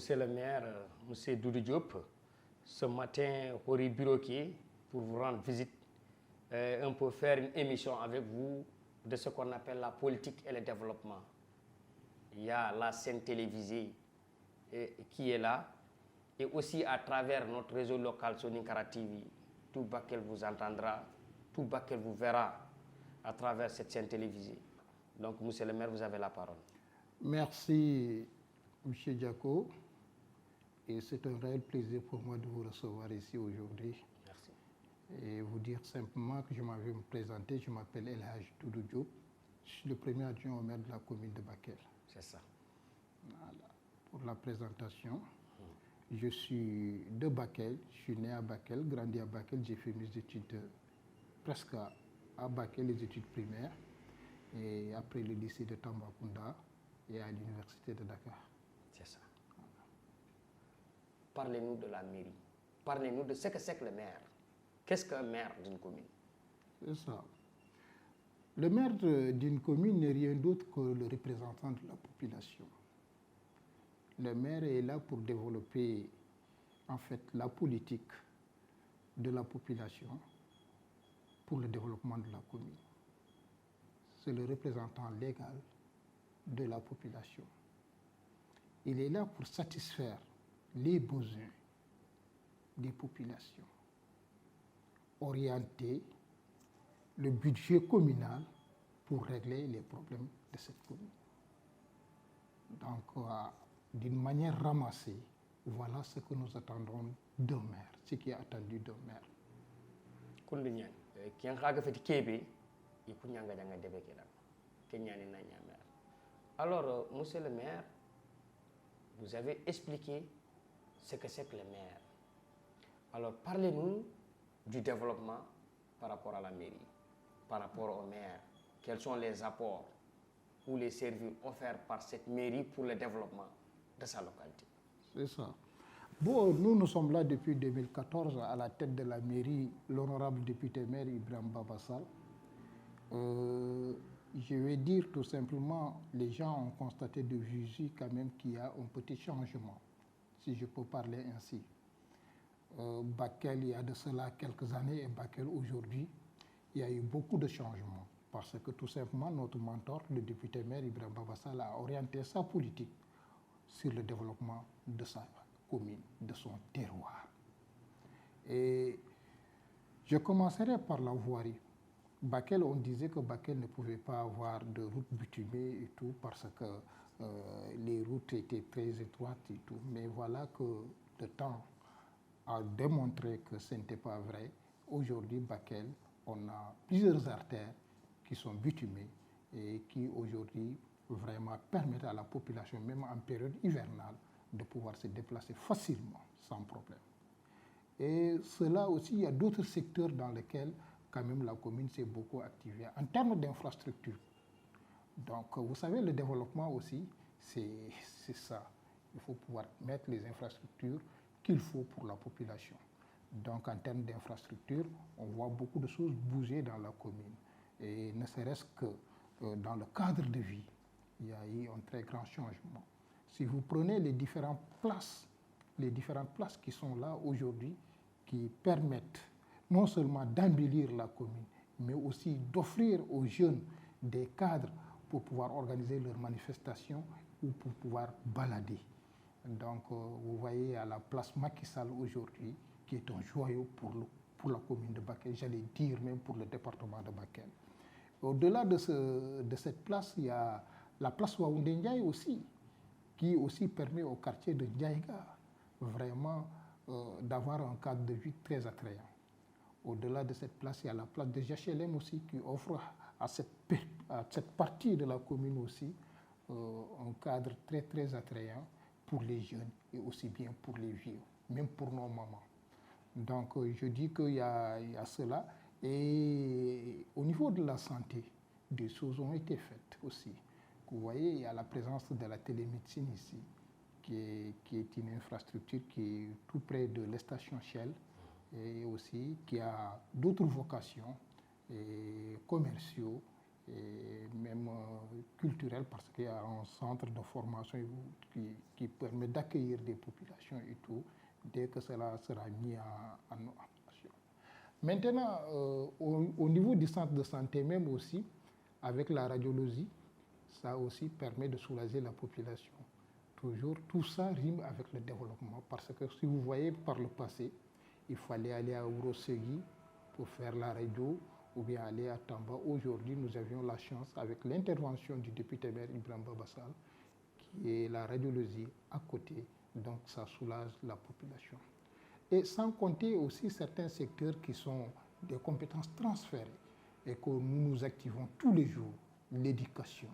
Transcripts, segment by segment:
Monsieur le maire, Monsieur Doudou Diop, ce matin, Hori Biroki, pour vous rendre visite, on peut faire une émission avec vous de ce qu'on appelle la politique et le développement. Il y a la scène télévisée qui est là, et aussi à travers notre réseau local Soninkara TV, tout Bakel vous entendra, tout Bakel vous verra à travers cette scène télévisée. Donc, monsieur le maire, vous avez la parole. Merci, monsieur Diako. Et c'est un réel plaisir pour moi de vous recevoir ici aujourd'hui. Merci. Et vous dire simplement que je m'avais présenter, je m'appelle El Hadj Doudou Diop. Je suis le premier adjoint au maire de la commune de Bakel. C'est ça. Voilà. Pour la présentation, je suis de Bakel, je suis né à Bakel, grandi à Bakel, j'ai fait mes études presque à Bakel, les études primaires, et après le lycée de Tambacounda et à l'université de Dakar. C'est ça. Parlez-nous de la mairie. Parlez-nous de ce que c'est que le maire. Qu'est-ce qu'un maire d'une commune? C'est ça. Le maire d'une commune n'est rien d'autre que le représentant de la population. Le maire est là pour développer en fait la politique de la population pour le développement de la commune. C'est le représentant légal de la population. Il est là pour satisfaire les besoins des populations, orienter le budget communal pour régler les problèmes de cette commune. Donc, d'une manière ramassée, voilà ce que nous attendons d'un maire, ce qui est attendu d'un maire. Alors, monsieur le maire, vous avez expliqué ce que c'est que le maire. Alors, parlez-nous du développement par rapport à la mairie, par rapport au maire. Quels sont les apports ou les services offerts par cette mairie pour le développement de sa localité? C'est ça. Bon, nous sommes là depuis 2014 à la tête de la mairie, l'honorable député maire Ibrahim Babassal. Je vais dire tout simplement, les gens ont constaté de visu quand même qu'il y a un petit changement, si je peux parler ainsi. Bakel, il y a de cela quelques années, et Bakel aujourd'hui, il y a eu beaucoup de changements, parce que tout simplement notre mentor, le député maire Ibrahim Babassal, a orienté sa politique sur le développement de sa commune, de son terroir. Et je commencerai par la voirie. Bakel, on disait que Bakel ne pouvait pas avoir de route bitumée et tout parce que les routes étaient très étroites et tout. Mais voilà que le temps a démontré que ce n'était pas vrai. Aujourd'hui, Bakel, on a plusieurs artères qui sont bitumées et qui aujourd'hui vraiment permettent à la population, même en période hivernale, de pouvoir se déplacer facilement, sans problème. Et cela aussi, il y a d'autres secteurs dans lesquels quand même la commune s'est beaucoup activée en termes d'infrastructures. Donc, vous savez, le développement aussi, c'est ça. Il faut pouvoir mettre les infrastructures qu'il faut pour la population. Donc, en termes d'infrastructures, on voit beaucoup de choses bouger dans la commune. Et ne serait-ce que dans le cadre de vie, il y a eu un très grand changement. Si vous prenez les différentes places qui sont là aujourd'hui, qui permettent non seulement d'embellir la commune, mais aussi d'offrir aux jeunes des cadres pour pouvoir organiser leurs manifestations ou pour pouvoir balader. Donc, vous voyez à la place Macky Sall aujourd'hui, qui est un joyau pour la commune de Bakel, j'allais dire même pour le département de Bakel. Au-delà de cette place, il y a la place Waoundé Ndiaye aussi, qui aussi permet au quartier de Ndiaïga vraiment d'avoir un cadre de vie très attrayant. Au-delà de cette place, il y a la place de JHLM aussi qui offre à cette partie de la commune aussi un cadre très très attrayant pour les jeunes et aussi bien pour les vieux, même pour nos mamans. Donc je dis qu'il y a cela. Et au niveau de la santé, des choses ont été faites aussi. Vous voyez, il y a la présence de la télémédecine ici, qui est une infrastructure qui est tout près de la station Shell, et aussi qui a d'autres vocations et commerciaux et même culturel, parce qu'il y a un centre de formation qui permet d'accueillir des populations et tout, dès que cela sera mis en action. Maintenant, au niveau du centre de santé même aussi, avec la radiologie, ça aussi permet de soulager la population. Toujours, tout ça rime avec le développement, parce que si vous voyez par le passé, il fallait aller à Ourossegui pour faire la radio, ou bien aller à Tamba. Aujourd'hui, nous avions la chance, avec l'intervention du député maire Ibrahim Babassal, qui est la radiologie à côté, donc ça soulage la population. Et sans compter aussi certains secteurs qui sont des compétences transférées et que nous activons tous les jours, l'éducation.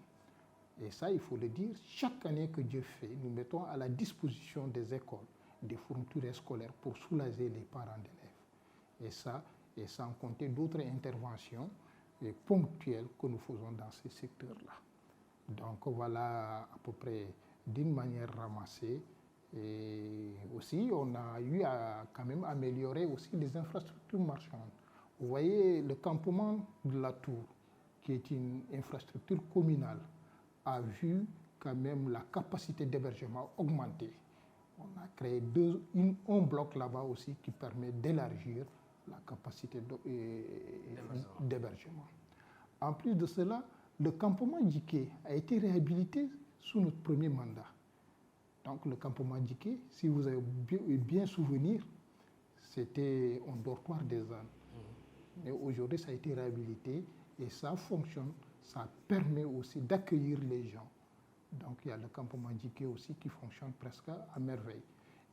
Et ça, il faut le dire, chaque année que Dieu fait, nous mettons à la disposition des écoles des fournitures scolaires pour soulager les parents d'élèves. Et ça, et sans compter d'autres interventions ponctuelles que nous faisons dans ces secteurs-là. Donc voilà à peu près d'une manière ramassée. Et aussi, on a eu à quand même améliorer aussi les infrastructures marchandes. Vous voyez, le campement de la Tour, qui est une infrastructure communale, a vu quand même la capacité d'hébergement augmenter. On a créé un bloc là-bas aussi qui permet d'élargir la capacité d'hébergement. En plus de cela, le campement Djiké a été réhabilité sous notre premier mandat. Donc le campement Djiké, si vous avez bien souvenir, c'était un dortoir des ânes. Mais aujourd'hui, ça a été réhabilité et ça fonctionne. Ça permet aussi d'accueillir les gens. Donc il y a le campement Djiké aussi qui fonctionne presque à merveille.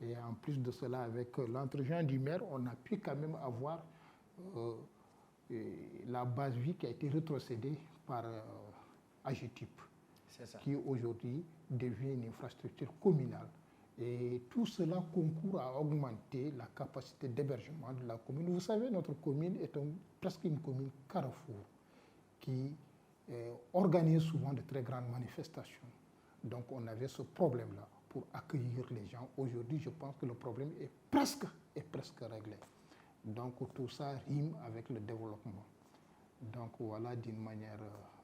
Et en plus de cela, avec l'entretien du maire, on a pu quand même avoir la base vie qui a été rétrocédée par AGETIP, qui aujourd'hui devient une infrastructure communale. Et tout cela concourt à augmenter la capacité d'hébergement de la commune. Vous savez, notre commune est presque une commune carrefour qui organise souvent de très grandes manifestations. Donc on avait ce problème-là pour accueillir les gens. Aujourd'hui, je pense que le problème est presque réglé. Donc tout ça rime avec le développement. Donc voilà, d'une manière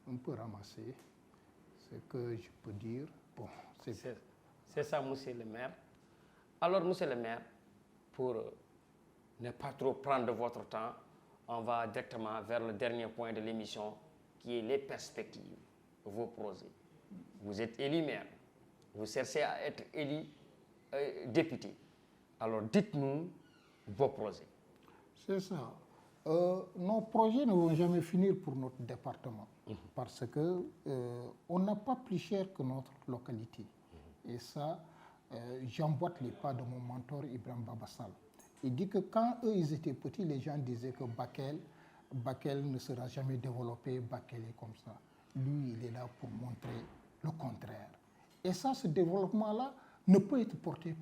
un peu ramassée, ce que je peux dire. Bon, c'est ça, monsieur le maire. Alors, monsieur le maire, pour ne pas trop prendre de votre temps, on va directement vers le dernier point de l'émission, qui est les perspectives, vos projets. Vous êtes élu maire, vous cherchez à être élu député. Alors, dites-nous vos projets. C'est ça. Nos projets ne vont jamais finir pour notre département, parce qu'on n'a pas plus cher que notre localité. Et ça, j'emboîte les pas de mon mentor Ibrahim Babassal. Il dit que quand eux, ils étaient petits, les gens disaient que Bakel ne sera jamais développé, Bakel est comme ça. Lui, il est là pour montrer le contraire. Et ça, ce développement-là ne peut être porté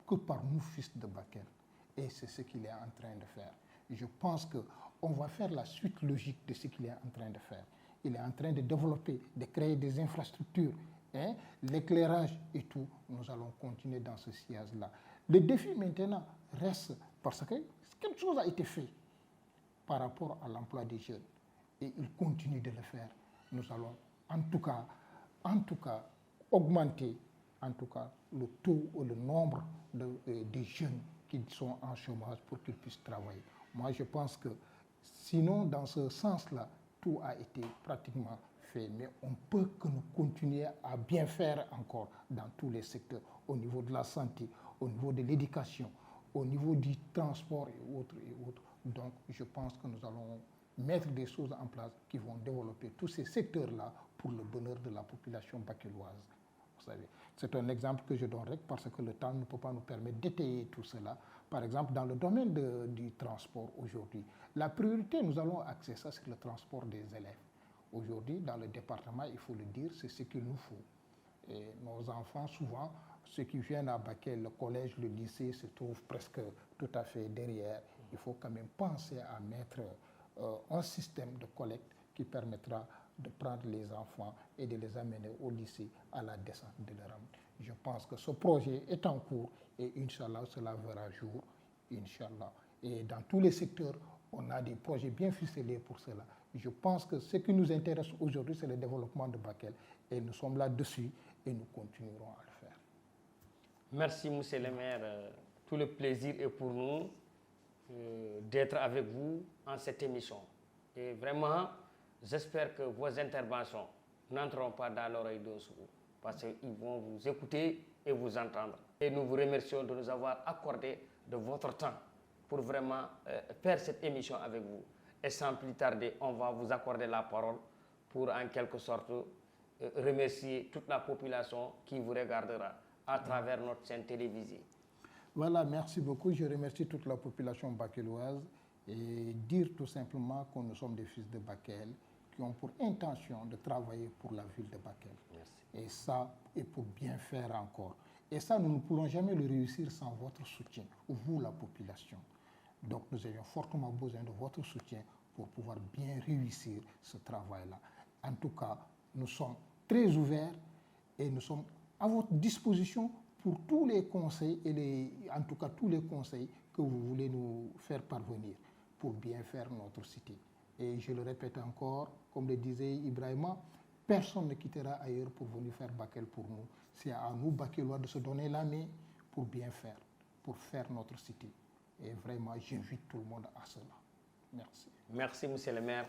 que par nous, fils de Bakel. Et c'est ce qu'il est en train de faire. Je pense qu'on va faire la suite logique de ce qu'il est en train de faire. Il est en train de développer, de créer des infrastructures, l'éclairage et tout. Nous allons continuer dans ce sillage-là. Le défi maintenant reste parce que quelque chose a été fait par rapport à l'emploi des jeunes. Et il continue de le faire. Nous allons en tout cas augmenter le taux ou le nombre de jeunes qui sont en chômage pour qu'ils puissent travailler. Moi, je pense que sinon, dans ce sens-là, tout a été pratiquement fait. Mais on peut que nous continuer à bien faire encore dans tous les secteurs, au niveau de la santé, au niveau de l'éducation, au niveau du transport et autres et autres. Donc, je pense que nous allons mettre des choses en place qui vont développer tous ces secteurs-là pour le bonheur de la population bakeloise. Vous savez, c'est un exemple que je donnerai parce que le temps ne peut pas nous permettre d'étayer tout cela. Par exemple, dans le domaine du transport aujourd'hui, la priorité, nous allons axer ça sur le transport des élèves. Aujourd'hui, dans le département, il faut le dire, c'est ce qu'il nous faut. Et nos enfants, souvent, ceux qui viennent à Bakel, le collège, le lycée se trouvent presque tout à fait derrière. Il faut quand même penser à mettre un système de collecte qui permettra de prendre les enfants et de les amener au lycée à la descente de leur âme. Je pense que ce projet est en cours et Inch'Allah, cela verra jour, Inch'Allah. Et dans tous les secteurs, on a des projets bien ficelés pour cela. Je pense que ce qui nous intéresse aujourd'hui, c'est le développement de Bakel. Et nous sommes là-dessus et nous continuerons à le faire. Merci, monsieur le maire. Tout le plaisir est pour nous d'être avec vous en cette émission. Et vraiment, j'espère que vos interventions n'entreront pas dans l'oreille d'un sourd, parce qu'ils vont vous écouter et vous entendre. Et nous vous remercions de nous avoir accordé de votre temps pour vraiment faire cette émission avec vous. Et sans plus tarder, on va vous accorder la parole pour en quelque sorte remercier toute la population qui vous regardera à travers notre chaîne télévisée. Voilà, merci beaucoup. Je remercie toute la population bakeloise et dire tout simplement que nous sommes des fils de Bakel qui ont pour intention de travailler pour la ville de Bakel. Merci. Et ça, et pour bien faire encore. Et ça, nous ne pourrons jamais le réussir sans votre soutien, vous, la population. Donc, nous ayons fortement besoin de votre soutien pour pouvoir bien réussir ce travail-là. En tout cas, nous sommes très ouverts et nous sommes à votre disposition pour tous les conseils et en tout cas tous les conseils que vous voulez nous faire parvenir pour bien faire notre cité. Et je le répète encore, comme le disait Ibrahima, personne ne quittera ailleurs pour venir faire Bakel pour nous. C'est à nous, Bakelois, de se donner la main pour bien faire, pour faire notre cité. Et vraiment, j'invite tout le monde à cela. Merci. Merci, monsieur le maire.